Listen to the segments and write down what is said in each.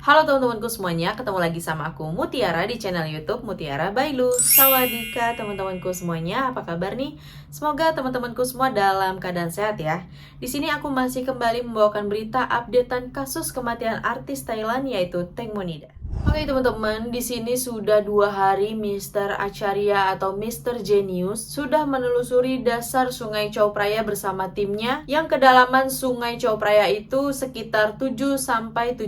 Halo teman-temanku semuanya, ketemu lagi sama aku Mutiara di channel YouTube Mutiara by Lu. Sawadika teman-temanku semuanya, apa kabar nih? Semoga teman-temanku semua dalam keadaan sehat ya. Di sini aku masih kembali membawakan berita updatean kasus kematian artis Thailand yaitu Teng Monida. Oke teman-teman, di sini sudah 2 hari Mr. Acharya atau Mr. Genius sudah menelusuri dasar Sungai Chao Phraya bersama timnya yang kedalaman Sungai Chao Phraya itu sekitar 7-17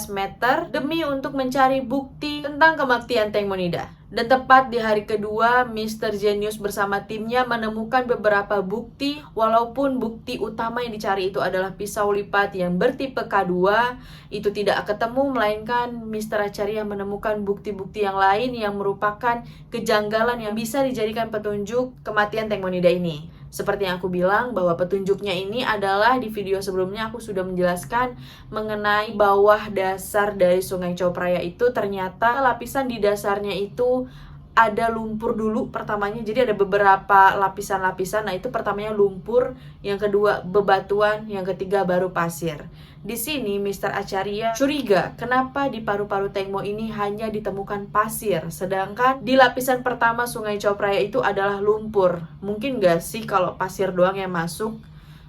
meter demi untuk mencari bukti tentang kematian Teng Monida. Dan tepat di hari kedua, Mr. Genius bersama timnya menemukan beberapa bukti, walaupun bukti utama yang dicari itu adalah pisau lipat yang bertipe K2, itu tidak ketemu, melainkan Mr. Acharya menemukan bukti-bukti yang lain yang merupakan kejanggalan yang bisa dijadikan petunjuk kematian Teng Monida ini. Seperti yang aku bilang bahwa petunjuknya ini adalah di video sebelumnya aku sudah menjelaskan mengenai bawah dasar dari Sungai Chao Phraya itu ternyata lapisan di dasarnya itu ada lumpur dulu pertamanya, jadi ada beberapa lapisan-lapisan. Nah itu pertamanya lumpur, yang kedua bebatuan, yang ketiga baru pasir. Di sini Mr. Acharya curiga kenapa di paru-paru Teng Mo ini hanya ditemukan pasir, sedangkan di lapisan pertama Sungai Chao Phraya itu adalah lumpur. Mungkin gak sih kalau pasir doang yang masuk,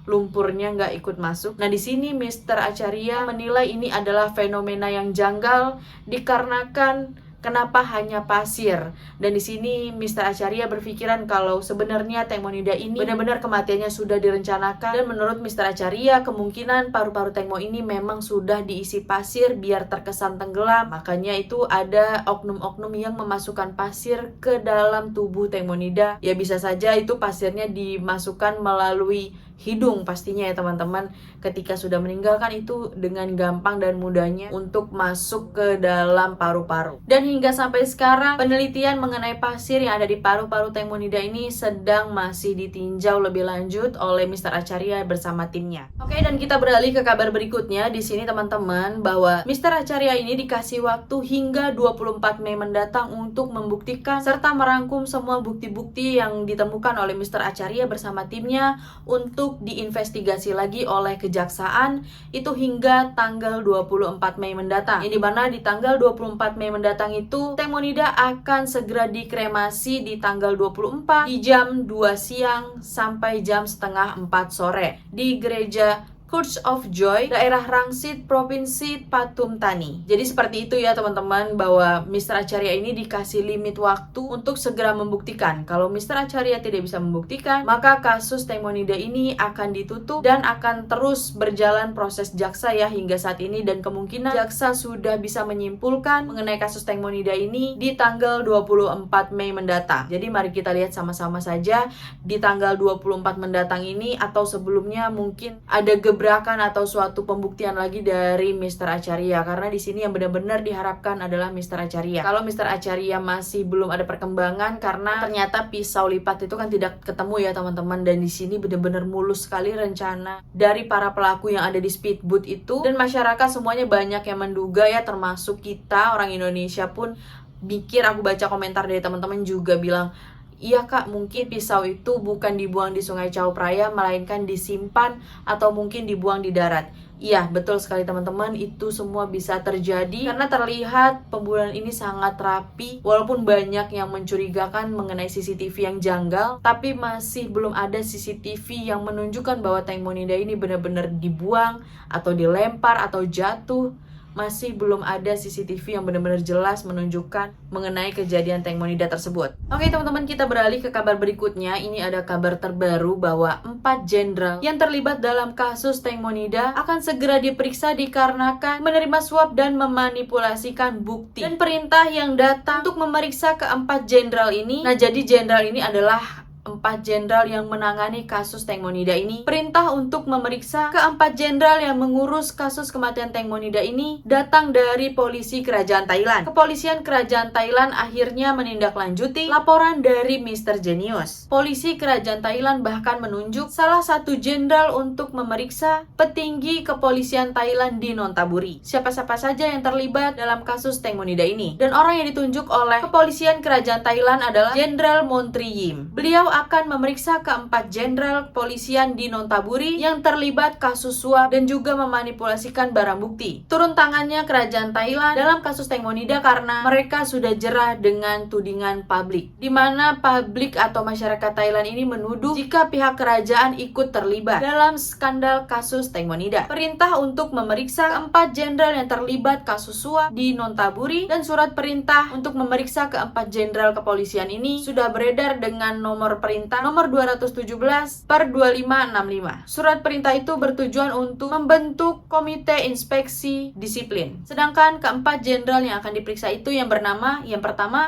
lumpurnya nggak ikut masuk? Nah di sini Mr. Acharya menilai ini adalah fenomena yang janggal dikarenakan kenapa hanya pasir. Dan di sini Mr. Acharya berpikiran kalau sebenarnya Teng Monida ini benar-benar kematiannya sudah direncanakan. Dan menurut Mr. Acharya kemungkinan paru-paru Teng Mo ini memang sudah diisi pasir biar terkesan tenggelam. Makanya itu ada oknum-oknum yang memasukkan pasir ke dalam tubuh Teng Monida. Ya bisa saja itu pasirnya dimasukkan melalui hidung pastinya ya teman-teman. Ketika sudah meninggalkan itu dengan gampang dan mudahnya untuk masuk ke dalam paru-paru. Dan hingga sampai sekarang penelitian mengenai pasir yang ada di paru-paru Teng Monida ini sedang masih ditinjau lebih lanjut oleh Mr. Acharya bersama timnya. Oke, dan kita beralih ke kabar berikutnya. Di sini teman-teman bahwa Mr. Acharya ini dikasih waktu hingga 24 Mei mendatang untuk membuktikan serta merangkum semua bukti-bukti yang ditemukan oleh Mr. Acharya bersama timnya untuk diinvestigasi lagi oleh kejaksaan itu hingga tanggal 24 Mei mendatang. Yang dimana di tanggal 24 Mei mendatang itu Teng Monida akan segera dikremasi di tanggal 24 di jam 2 siang sampai jam setengah 4 sore di gereja Church of Joy, daerah Rangsit, Provinsi Pathum Thani. Jadi seperti itu ya teman-teman, bahwa Mr. Acharya ini dikasih limit waktu untuk segera membuktikan. Kalau Mr. Acharya tidak bisa membuktikan, maka kasus Teng Monida ini akan ditutup dan akan terus berjalan proses jaksa ya hingga saat ini. Dan kemungkinan jaksa sudah bisa menyimpulkan mengenai kasus Teng Monida ini di tanggal 24 Mei mendatang. Jadi mari kita lihat sama-sama saja di tanggal 24 mendatang ini atau sebelumnya mungkin ada gebrakan atau suatu pembuktian lagi dari Mr. Acharya, karena di sini yang benar-benar diharapkan adalah Mr. Acharya. Kalau Mr. Acharya masih belum ada perkembangan karena ternyata pisau lipat itu kan tidak ketemu ya teman-teman, dan di sini benar-benar mulus sekali rencana dari para pelaku yang ada di speedboat itu, dan masyarakat semuanya banyak yang menduga ya, termasuk kita orang Indonesia pun mikir. Aku baca komentar dari teman-teman juga bilang, iya kak, mungkin pisau itu bukan dibuang di Sungai Chao Phraya, melainkan disimpan atau mungkin dibuang di darat. Iya, betul sekali teman-teman, itu semua bisa terjadi karena terlihat pembunuhan ini sangat rapi. Walaupun banyak yang mencurigakan mengenai CCTV yang janggal, tapi masih belum ada CCTV yang menunjukkan bahwa Teng Monida ini benar-benar dibuang atau dilempar atau jatuh. Masih belum ada CCTV yang benar-benar jelas menunjukkan mengenai kejadian Teng Monida tersebut. Oke teman-teman, kita beralih ke kabar berikutnya. Ini ada kabar terbaru bahwa 4 jenderal yang terlibat dalam kasus Teng Monida akan segera diperiksa dikarenakan menerima suap dan memanipulasikan bukti. Dan perintah yang datang untuk memeriksa keempat jenderal ini. Nah jadi jenderal ini adalah 4 jenderal yang menangani kasus Teng Monida ini. Perintah untuk memeriksa keempat jenderal yang mengurus kasus kematian Teng Monida ini datang dari polisi kerajaan Thailand. Kepolisian kerajaan Thailand akhirnya menindaklanjuti laporan dari Mr. Genius. Polisi kerajaan Thailand bahkan menunjuk salah satu jenderal untuk memeriksa petinggi kepolisian Thailand di Nonthaburi. Siapa-siapa saja yang terlibat dalam kasus Teng Monida ini. Dan orang yang ditunjuk oleh kepolisian kerajaan Thailand adalah Jenderal Montri Yim. Beliau akan memeriksa keempat jenderal kepolisian di Nonthaburi yang terlibat kasus suap dan juga memanipulasikan barang bukti. Turun tangannya kerajaan Thailand dalam kasus Tengmonida karena mereka sudah jerah dengan tudingan publik, di mana publik atau masyarakat Thailand ini menuduh jika pihak kerajaan ikut terlibat dalam skandal kasus Tengmonida. Perintah untuk memeriksa keempat jenderal yang terlibat kasus suap di Nonthaburi dan surat perintah untuk memeriksa keempat jenderal kepolisian ini sudah beredar dengan nomor perintah nomor 217/2565. Surat perintah itu bertujuan untuk membentuk komite inspeksi disiplin. Sedangkan keempat jenderal yang akan diperiksa itu yang pertama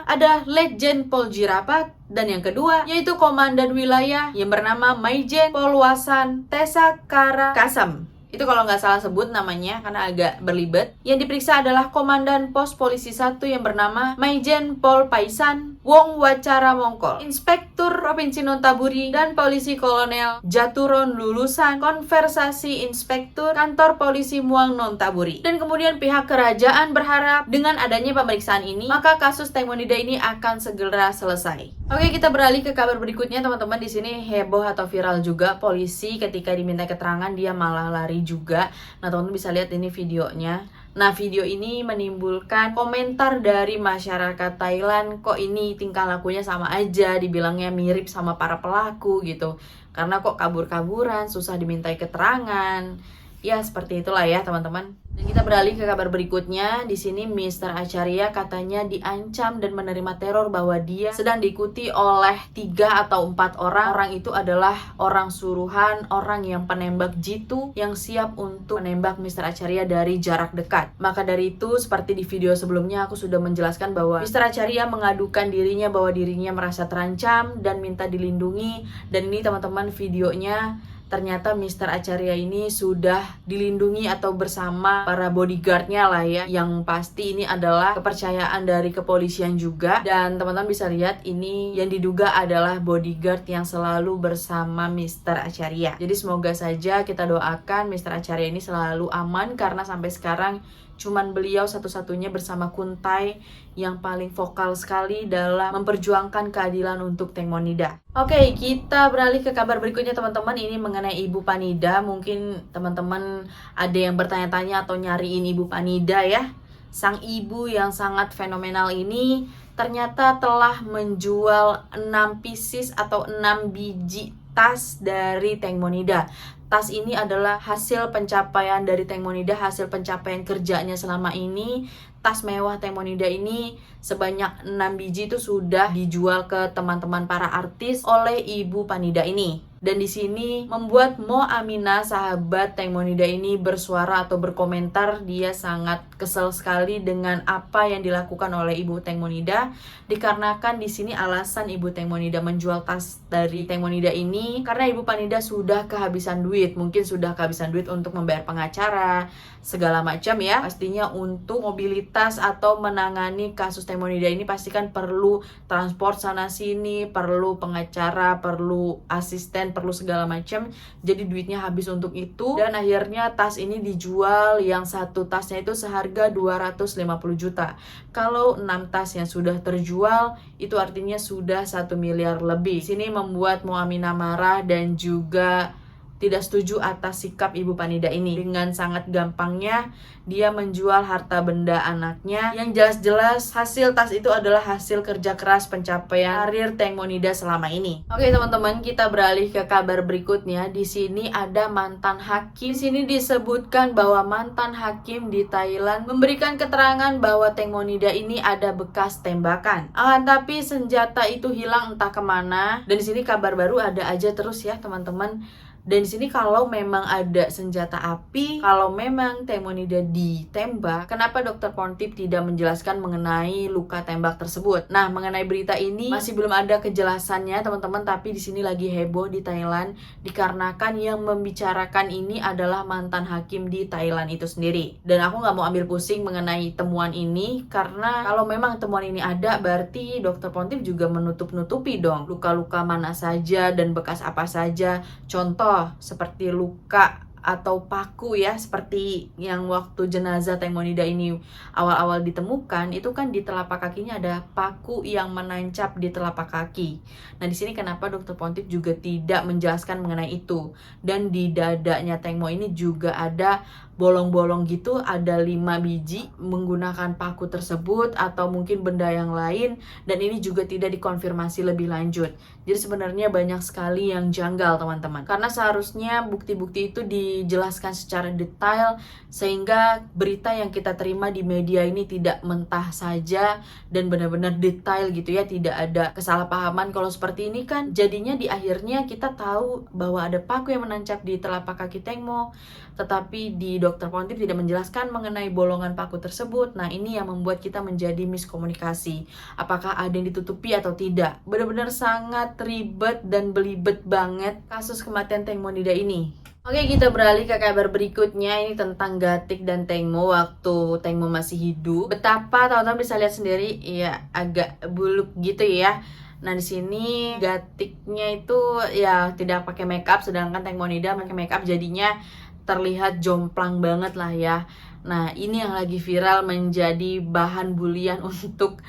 ada Letjen Pol Jirapat, dan yang kedua yaitu komandan wilayah yang bernama Maijen Polwasan Tesakara Kasam. Itu kalau nggak salah sebut namanya karena agak berlibet. Yang diperiksa adalah Komandan Pos Polisi 1 yang bernama Maijen Pol Paisan Wong Wacara Mongkol, Inspektur Provinsi Nonthaburi, dan Polisi Kolonel Jaturon lulusan Konversasi Inspektur Kantor Polisi Muang Nonthaburi. Dan kemudian pihak kerajaan berharap dengan adanya pemeriksaan ini, maka kasus Tengmonida ini akan segera selesai. Oke, kita beralih ke kabar berikutnya teman-teman. Di sini heboh atau viral juga, polisi ketika diminta keterangan dia malah lari juga. Nah, teman-teman bisa lihat ini videonya. Nah, video ini menimbulkan komentar dari masyarakat Thailand, kok ini tingkah lakunya sama aja, dibilangnya mirip sama para pelaku gitu. Karena kok kabur-kaburan, susah dimintai keterangan. Ya, seperti itulah ya, teman-teman. Dan kita beralih ke kabar berikutnya. Di sini Mr. Acharya katanya diancam dan menerima teror bahwa dia sedang diikuti oleh 3 atau 4 orang. Orang itu adalah orang suruhan, orang yang penembak jitu yang siap untuk menembak Mr. Acharya dari jarak dekat. Maka dari itu, seperti di video sebelumnya aku sudah menjelaskan bahwa Mr. Acharya mengadukan dirinya bahwa dirinya merasa terancam dan minta dilindungi. Dan ini teman-teman videonya. Ternyata Mr. Acharya ini sudah dilindungi atau bersama para bodyguardnya lah ya. Yang pasti ini adalah kepercayaan dari kepolisian juga. Dan teman-teman bisa lihat ini yang diduga adalah bodyguard yang selalu bersama Mr. Acharya. Jadi semoga saja kita doakan Mr. Acharya ini selalu aman, karena sampai sekarang cuman beliau satu-satunya bersama Kuntai yang paling vokal sekali dalam memperjuangkan keadilan untuk Tengmonida. Oke, kita beralih ke kabar berikutnya teman-teman. Ini mengenai Ibu Panida. Mungkin teman-teman ada yang bertanya-tanya atau nyariin Ibu Panida ya. Sang ibu yang sangat fenomenal ini ternyata telah menjual 6 pieces atau 6 biji tas dari Tengmonida. Tas ini adalah hasil pencapaian dari Tengmonida, hasil pencapaian kerjanya selama ini. Tas mewah Tengmonida ini sebanyak 6 biji itu sudah dijual ke teman-teman para artis oleh Ibu Panida ini. Dan di sini membuat Mo Aminah, sahabat Tengmonida ini, bersuara atau berkomentar. Dia sangat kesel sekali dengan apa yang dilakukan oleh Ibu Tengmonida, dikarenakan di sini alasan Ibu Tengmonida menjual tas dari Tengmonida ini karena Ibu Panida sudah kehabisan duit. Mungkin sudah kehabisan duit untuk membayar pengacara, segala macam ya. Pastinya untuk mobilitas atau menangani kasus Tengmonida ini pastikan perlu transport sana sini, perlu pengacara, perlu asisten, perlu segala macam. Jadi duitnya habis untuk itu, dan akhirnya tas ini dijual. Yang satu tasnya itu seharga 250 juta. Kalau 6 tas yang sudah terjual, itu artinya sudah 1 miliar lebih. Sini membuat Mo Aminah marah dan juga tidak setuju atas sikap Ibu Panida ini. Dengan sangat gampangnya dia menjual harta benda anaknya, yang jelas-jelas hasil tas itu adalah hasil kerja keras pencapaian karir Tengmonida selama ini. Oke teman-teman, kita beralih ke kabar berikutnya. Di sini ada mantan hakim. Di sini disebutkan bahwa mantan hakim di Thailand memberikan keterangan bahwa Tengmonida ini ada bekas tembakan. Tapi senjata itu hilang entah kemana. Dan di sini kabar baru ada aja terus ya teman-teman. Dan di sini kalau memang ada senjata api, kalau memang Tengmonida ditembak, kenapa Dr. Pontip tidak menjelaskan mengenai luka tembak tersebut? Nah, mengenai berita ini masih belum ada kejelasannya, teman-teman. Tapi di sini lagi heboh di Thailand dikarenakan yang membicarakan ini adalah mantan hakim di Thailand itu sendiri. Dan aku nggak mau ambil pusing mengenai temuan ini, karena kalau memang temuan ini ada, berarti Dr. Pontip juga menutup-nutupi dong luka-luka mana saja dan bekas apa saja. Contoh seperti luka atau paku ya, seperti yang waktu jenazah Teng Monida ini awal-awal ditemukan, itu kan di telapak kakinya ada paku yang menancap di telapak kaki. Nah, di sini kenapa Dokter Pontiff juga tidak menjelaskan mengenai itu. Dan di dadanya Teng Mo ini juga ada bolong-bolong gitu, ada 5 biji menggunakan paku tersebut atau mungkin benda yang lain, dan ini juga tidak dikonfirmasi lebih lanjut. Jadi sebenarnya banyak sekali yang janggal teman-teman, karena seharusnya bukti-bukti itu dijelaskan secara detail sehingga berita yang kita terima di media ini tidak mentah saja dan benar-benar detail gitu ya, tidak ada kesalahpahaman. Kalau seperti ini kan jadinya di akhirnya kita tahu bahwa ada paku yang menancap di telapak kaki Teng Mo, tetapi di Dokter Pontiff tidak menjelaskan mengenai bolongan paku tersebut. Nah, ini yang membuat kita menjadi miskomunikasi. Apakah ada yang ditutupi atau tidak? Benar-benar sangat ribet dan belibet banget kasus kematian Teng Monida ini. Oke, kita beralih ke kabar berikutnya. Ini tentang Gatik dan Teng Mo waktu Teng Mo masih hidup. Betapa teman-teman bisa lihat sendiri, ya agak buluk gitu ya. Nah, di sini Gatiknya itu ya tidak pakai makeup, sedangkan Teng Monida pakai makeup, jadinya terlihat jomplang banget lah ya. Nah, ini yang lagi viral menjadi bahan bulian untuk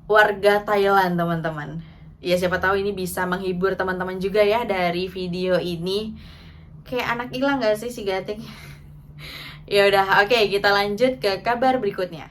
warga Thailand, teman-teman. Ya, siapa tahu ini bisa menghibur teman-teman juga ya dari video ini. Kayak anak hilang gak sih si Gatik? Ya udah, oke, kita lanjut ke kabar berikutnya.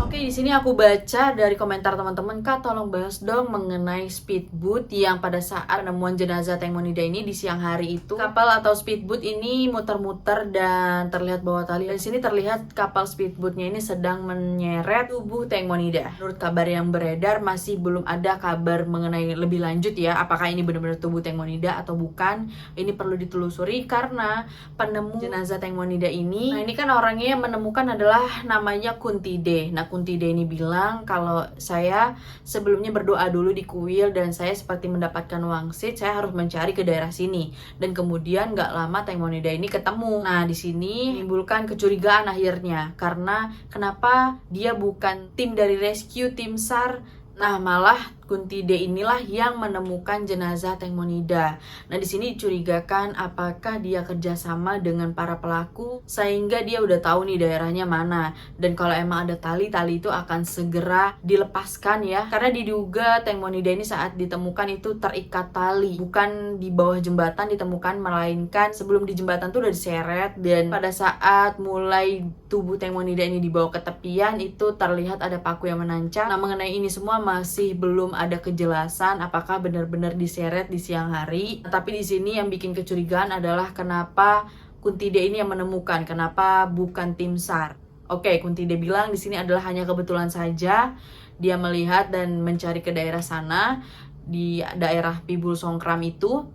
Oke, di sini aku baca dari komentar teman-teman, Kak, tolong bahas dong mengenai speedboat yang pada saat penemuan jenazah Teng Monida ini di siang hari itu. Kapal atau speedboat ini muter-muter dan terlihat bawah tali. Di sini terlihat kapal speedboatnya ini sedang menyeret tubuh Teng Monida. Menurut kabar yang beredar, masih belum ada kabar mengenai lebih lanjut ya, apakah ini benar-benar tubuh Teng Monida atau bukan. Ini perlu ditelusuri karena penemu jenazah Teng Monida ini, nah ini kan orangnya yang menemukan adalah namanya Kuntide. Nah, Kuntide ini bilang kalau saya sebelumnya berdoa dulu di kuil dan saya seperti mendapatkan wangsit, saya harus mencari ke daerah sini. Dan kemudian nggak lama Teng Monida ini ketemu. Nah, di sini menimbulkan kecurigaan akhirnya, karena kenapa dia bukan tim dari rescue, tim SAR. Nah, malah Kuntide inilah yang menemukan jenazah Teng Monida. Nah, di sini dicurigakan apakah dia kerjasama dengan para pelaku sehingga dia udah tahu nih daerahnya mana. Dan kalau emang ada tali itu akan segera dilepaskan ya. Karena diduga Teng Monida ini saat ditemukan itu terikat tali, bukan di bawah jembatan ditemukan, melainkan sebelum di jembatan tuh udah diseret. Dan pada saat mulai tubuh Teng Monida ini dibawa ke tepian, itu terlihat ada paku yang menancap. Nah, mengenai ini semua masih belum ada kejelasan apakah benar-benar diseret di siang hari. Tapi di sini yang bikin kecurigaan adalah kenapa Kuntide ini yang menemukan, kenapa bukan tim SAR. Oke, Kuntide bilang di sini adalah hanya kebetulan saja dia melihat dan mencari ke daerah sana, di daerah Pibul Songkram itu,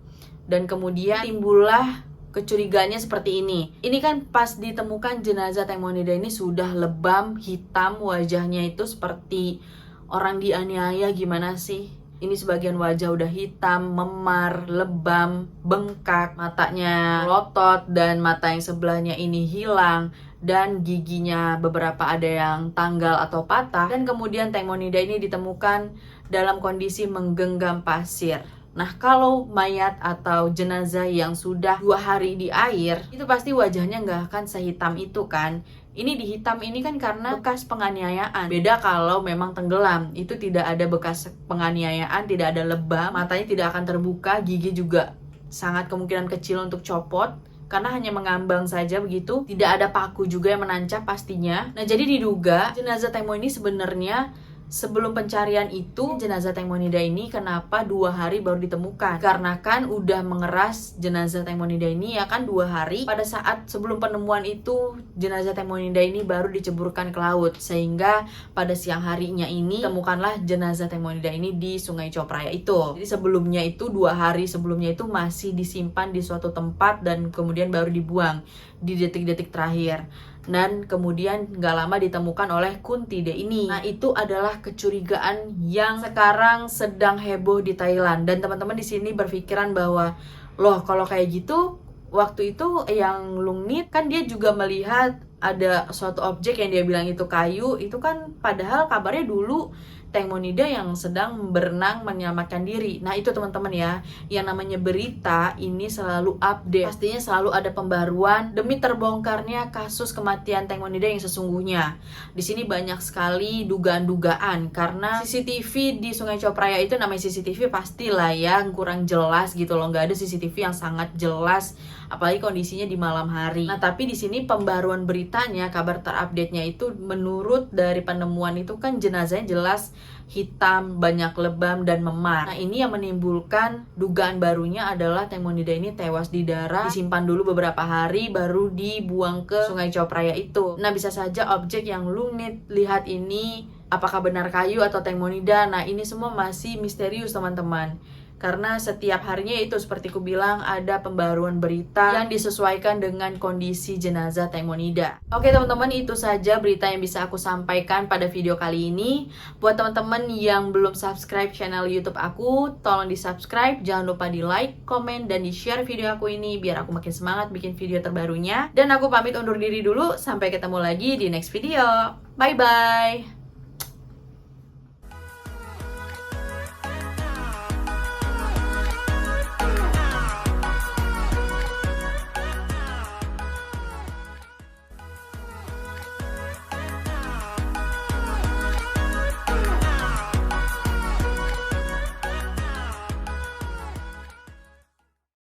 dan kemudian timbullah kecurigaannya seperti ini. Ini kan pas ditemukan jenazah Teng Monida ini sudah lebam, hitam, wajahnya itu seperti orang dianiaya gimana sih? Ini sebagian wajah udah hitam, memar, lebam, bengkak, matanya melotot, dan mata yang sebelahnya ini hilang, dan giginya beberapa ada yang tanggal atau patah. Dan kemudian Teng Monida ini ditemukan dalam kondisi menggenggam pasir. Nah, kalau mayat atau jenazah yang sudah 2 hari di air, itu pasti wajahnya nggak akan sehitam itu kan. Ini dihitam ini kan karena bekas penganiayaan. Beda kalau memang tenggelam, itu tidak ada bekas penganiayaan, tidak ada lebam, matanya tidak akan terbuka, gigi juga sangat kemungkinan kecil untuk copot, karena hanya mengambang saja begitu. Tidak ada paku juga yang menancap pastinya. Nah, jadi diduga jenazah Teng Mo ini sebenarnya sebelum pencarian itu, jenazah Teng Monida ini kenapa 2 hari baru ditemukan? Karena kan udah mengeras jenazah Teng Monida ini ya kan 2 hari. Pada saat sebelum penemuan itu, jenazah Teng Monida ini baru diceburkan ke laut. Sehingga pada siang harinya ini, temukanlah jenazah Teng Monida ini di Sungai Copraya itu. Jadi sebelumnya itu, 2 hari sebelumnya itu masih disimpan di suatu tempat dan kemudian baru dibuang di detik-detik terakhir. Dan kemudian gak lama ditemukan oleh Kuntide ini. Nah, itu adalah kecurigaan yang sekarang sedang heboh di Thailand. Dan teman-teman di sini berpikiran bahwa, loh kalau kayak gitu, waktu itu yang Lungnit kan dia juga melihat ada suatu objek yang dia bilang itu kayu. Itu kan padahal kabarnya dulu Teng Monida yang sedang berenang menyelamatkan diri. Nah itu teman-teman ya, yang namanya berita ini selalu update. Pastinya selalu ada pembaruan demi terbongkarnya kasus kematian Teng Monida yang sesungguhnya. Di sini banyak sekali dugaan-dugaan karena CCTV di Sungai Copraya itu namanya CCTV pastilah ya kurang jelas gitu loh, nggak ada CCTV yang sangat jelas, apalagi kondisinya di malam hari. Nah tapi di sini pembaruan beritanya, kabar terupdate-nya itu menurut dari penemuan itu kan jenazahnya jelas hitam, banyak lebam dan memar. Nah ini yang menimbulkan dugaan barunya adalah Teng Monida ini tewas di darat, disimpan dulu beberapa hari baru dibuang ke Sungai Copraya itu. Nah bisa saja objek yang lu lihat ini apakah benar kayu atau Teng Monida. Nah ini semua masih misterius teman-teman, karena setiap harinya itu seperti ku bilang ada pembaruan berita yang disesuaikan dengan kondisi jenazah Teng Monida. Oke teman-teman, itu saja berita yang bisa aku sampaikan pada video kali ini. Buat teman-teman yang belum subscribe channel YouTube aku, tolong di subscribe, jangan lupa di like, komen, dan di share video aku ini biar aku makin semangat bikin video terbarunya. Dan aku pamit undur diri dulu, sampai ketemu lagi di next video. Bye bye.